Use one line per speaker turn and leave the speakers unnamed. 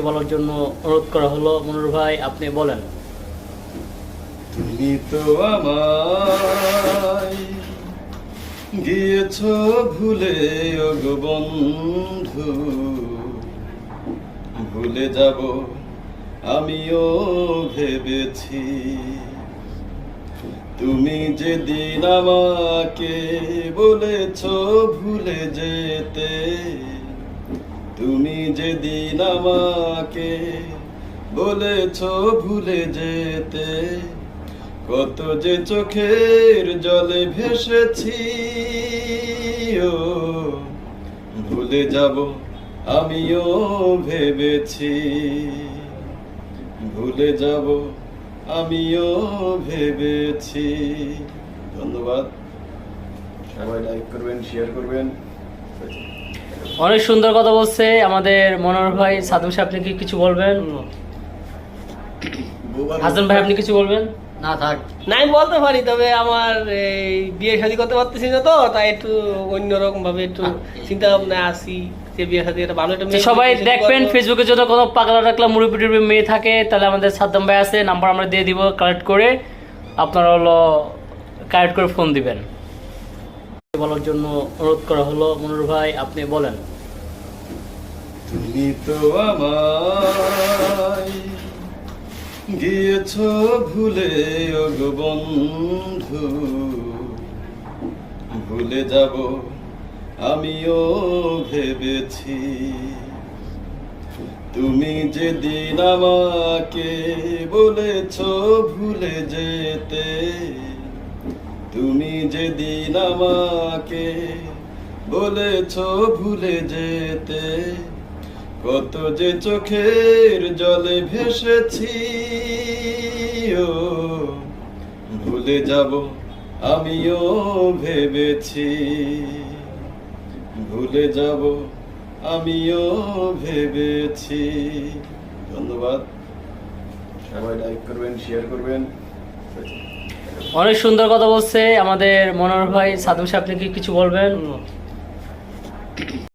বলার জন্য অনুরোধ করা হলো। মনির ভাই, আপনি বলেন।
তুমি তো আমায় গিয়েছো ভুলে, ওগো বন্ধু, ভুলে যাব আমিও ভেবেছি। তুমি যেদিন আমাকে বলেছো ভুলে যেতে, তুমি যেদিন আমাকে বলেছো ভুলে যেতে, কত যে চোখের জলে ভেসেছি। ও ভুলে যাব আমিও ভেবেছি, ভুলে যাব আমিও ভেবেছি। ধন্যবাদ, সবাই লাইক করবেন, শেয়ার করবেন।
অনেক সুন্দর কথা বলছে আমাদের মনোহর ভাই। সাদম সাহেব, আপনি কি কিছু বলবেন? হাসান ভাই, আপনি কিছু বলবেন?
না থাক, না আমি বলতে পারি, তবে আমার এই বিয়ে শাদী করতে পারতেছি না, তো তাই একটু অন্যরকম ভাবে একটু চিন্তা ভাবনা আছি যে বিয়ে শাদী একটা ভালো একটা মেয়ে।
সবাই দেখবেন, ফেসবুকে যদি কোনো পাগলা টাকলা মুড়ি টুড়ি মেয়ে থাকে, তাহলে আমাদের সাদ্দাম ভাই আছে, নাম্বার আমরা দিয়ে দিব, কালেক্ট করে আপনারা কালেক্ট করে ফোন দিবেন। বলার জন্য অনুরোধ করা হলো। মনির ভাই, আপনি বলেন।
তুমি তো আমায় গিয়েছো ভুলে, ওগো বন্ধু, ভুলে যাব আমিও ভেবেছি। তুমি যেদিন আমাকে বলেছো ভুলে যেতে, তুমি যেদিন আমাকে বলেছো ভুলে যেতে, কত যে চোখের জলে ভেসেছি। ও ভুলে যাব আমিও ভেবেছি, ভুলে যাব আমিও ভেবেছি। ধন্যবাদ, সবাই লাইক করবেন, শেয়ার করবেন।
অনেক সুন্দর কথা বলছে আমাদের মনোহর ভাই। সাদম সাহেব, আপনি কি কিছু বলবেন?